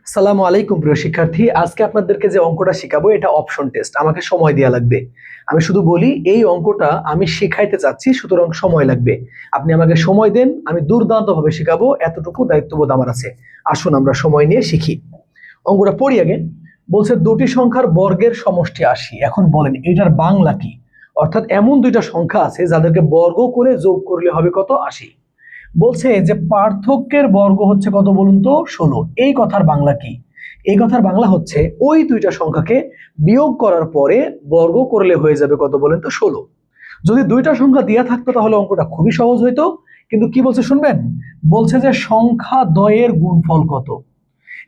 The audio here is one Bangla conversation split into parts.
আসসালামু আলাইকুম প্রিয় শিক্ষার্থী, আজকে আপনাদেরকে যে অঙ্কটা শেখাবো এটা অপশন টেস্ট। আমাকে সময় দেওয়া লাগবে। আমি শুধু বলি এই অঙ্কটা আমি শিখাইতে চাচ্ছি, সুতরাং সময় লাগবে। আপনি আমাকে সময় দেন, আমি দুর্দান্ত ভাবে শেখাবো, এতটুকু দায়িত্ববোধ আমার আছে। আসুন আমরা সময় নিয়ে শিখি। অঙ্কটা পড়ি আগে। বলছে দুটি সংখ্যার বর্গের সমষ্টি ৮০। এখন বলেন এটার বাংলা কি? অর্থাৎ এমন দুইটা সংখ্যা আছে যাদেরকে বর্গ করে যোগ করলে হবে কত? ৮০। বলছে যে পার্থক্যের বর্গ হচ্ছে কত বলুন তো? ১৬। এই কথার বাংলা কি? এই কথার বাংলা হচ্ছে ওই দুইটা সংখ্যাকে বিয়োগ করার পরে বর্গ করলে হয়ে যাবে কত বলেন তো? ১৬। যদি দুইটা সংখ্যা দেয়া থাকতো তাহলে অঙ্কটা খুবই সহজ হইতো। কিন্তু কি বলছে শুনবেন? বলছে যে সংখ্যা দ্বয়ের গুণফল কত।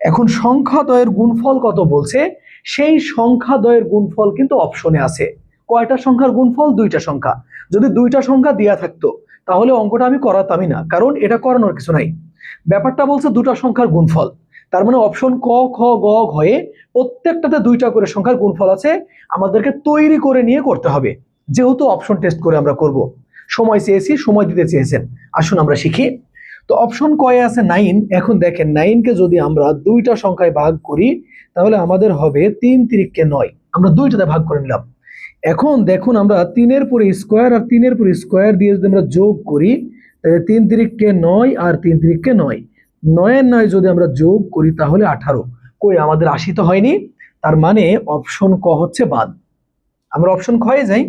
এখন সংখ্যা দ্বয়ের গুণফল কত বলছে, সেই সংখ্যা দ্বয়ের গুণফল কিন্তু অপশনে আছে। কয়টা সংখ্যার গুণফল? দুইটা সংখ্যা। যদি দুইটা সংখ্যা দেয়া থাকতো তাহলে অঙ্কটা আমি করাতামই না, কারণ এটা করানোর কিছু নাই। ব্যাপারটা বলছে দুটা সংখ্যার গুণফল, তার মানে অপশন ক, খ, গ, ঘয়ে প্রত্যেকটাতে দুইটা করে সংখ্যার গুণফল আছে। আমাদেরকে তৈরি করে নিয়ে করতে হবে, যেহেতু অপশন টেস্ট করে আমরা করব। সময় চেয়েছি, সময় দিতে চেয়েছেন, আসুন আমরা শিখি। তো অপশন কয়ে আছে 9। এখন দেখেন 9 কে যদি আমরা দুইটা সংখ্যায় ভাগ করি তাহলে আমাদের হবে 3 তিরিককে 9। আমরা দুইটাতে ভাগ করে নিলাম। এখন দেখুন আমরা 3-এর পরে স্কোয়ার আর 3-এর পরে স্কোয়ার দিয়ে যদি আমরা যোগ করি তাহলে 3 তিরিককে 9 আর 3 তিরিককে 9, 9-এর 9 যদি আমরা যোগ করি তাহলে 18। কই আমাদের 80 তো হয়নি, তার মানে অপশন ক হচ্ছে বাদ। আমরা অপশন খয়ে যাই।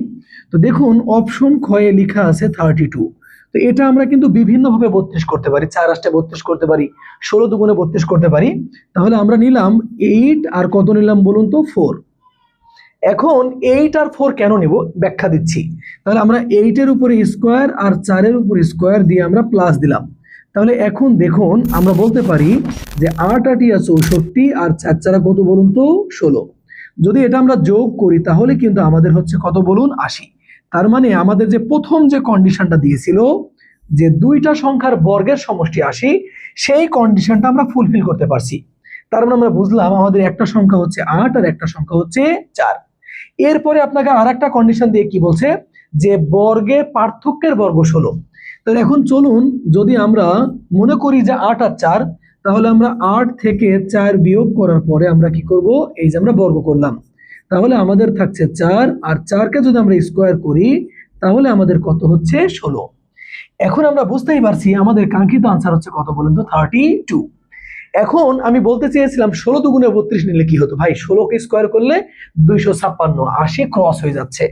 তো দেখুন অপশন খয়ে লেখা আছে 32। তো এটা আমরা কিন্তু বিভিন্ন ভাবে 32 করতে পারি, 4 8 32 করতে পারি, 16 দুগুণে 32 করতে পারি। তাহলে আমরা নিলাম 8 আর কত নিলাম বলুন তো? 4। এখন 8 আর 4 কেন নিব ব্যাখ্যা দিচ্ছি। তাহলে আমরা 8 এর উপরে স্কোয়ার আর 4 এর উপরে স্কোয়ার দিয়ে আমরা প্লাস দিলাম। তাহলে এখন দেখুন আমরা বলতে পারি যে 8 8 64 আর 4 4 কত বলুন তো? 16। যদি এটা আমরা যোগ করি তাহলে কিন্তু আমাদের হচ্ছে কত বলুন? 80। তার মানে আমাদের যে প্রথম যে কন্ডিশনটা দিয়েছিল যে দুইটা সংখ্যার বর্গের সমষ্টি 80, সেই কন্ডিশনটা আমরা ফুলফিল করতে পারছি। তার মানে আমরা বুঝলাম আমাদের একটা সংখ্যা হচ্ছে 8 আর একটা সংখ্যা হচ্ছে 4। এরপরে আপনাকে আর একটা কন্ডিশন দিয়ে কি বলছে যে বর্গের পার্থক্যের বর্গ 16। তাহলে এখন চলুন যদি আমরা মনে করি যে 8 আর 4, তাহলে আমরা 8 থেকে 4 বিয়োগ করার পরে আমরা কি করব? এই যে আমরা বর্গ করলাম, তাহলে আমাদের থাকছে 4 আর 4কে যদি আমরা স্কোয়ার করি তাহলে আমাদের কত হচ্ছে? 16। এখন আমরা বুঝতেই পারছি আমাদের কাঙ্ক্ষিত আনসার হচ্ছে কত বলেন তো? 32। এখন আমি বলতে চেয়েছিলাম 16 দুগুণে 32 নিলে কি হতো? ভাই 16কে স্কোয়ার করলে 256, 80 ক্রস হয়ে যাচ্ছে।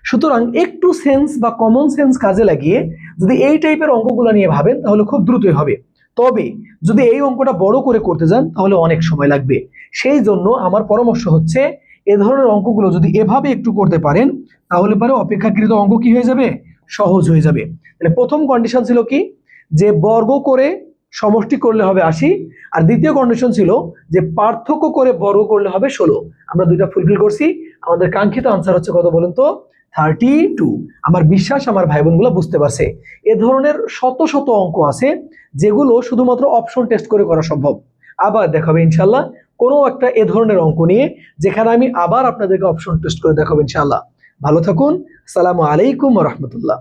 সুতরাং একটু সেন্স বা কমন সেন্স কাজে লাগিয়ে যদি এই টাইপের অঙ্কগুলো নিয়ে ভাবেন তাহলে খুব দ্রুতই হবে। তবে যদি এই অঙ্কটা বড় করে করতে যান তাহলে অনেক সময় লাগবে। সেই জন্য আমার পরামর্শ হচ্ছে এ ধরনের অঙ্কগুলো যদি এভাবে একটু করতে পারেন তাহলে পরে অপেক্ষাকৃত অঙ্ক কি হয়ে যাবে? সহজ হয়ে যাবে। তাহলে প্রথম কন্ডিশন ছিল কি? যে বর্গ করে সমষ্টি করলে হবে 80। আর দ্বিতীয় কন্ডিশন ছিল যে পার্থক্য করে বর্গ করলে হবে 16। আমরা দুইটা ফুলফিল করছি। আমাদের কাঙ্ক্ষিত আনসার হচ্ছে কত বলুন তো? 32। আমার বিশ্বাস আমার ভাই বোনগুলো বুঝতে পারছে। এ ধরনের শত শত অঙ্ক আছে যেগুলো শুধুমাত্র অপশন টেস্ট করে করা সম্ভব। আবার দেখাবে ইনশাল্লাহ কোনো একটা এ ধরনের অঙ্ক নিয়ে, যেখানে আমি আবার আপনাদেরকে অপশন টেস্ট করে দেখাবো ইনশাল্লাহ। ভালো থাকুন। আসসালামু আলাইকুম ওয়া রাহমাতুল্লাহ।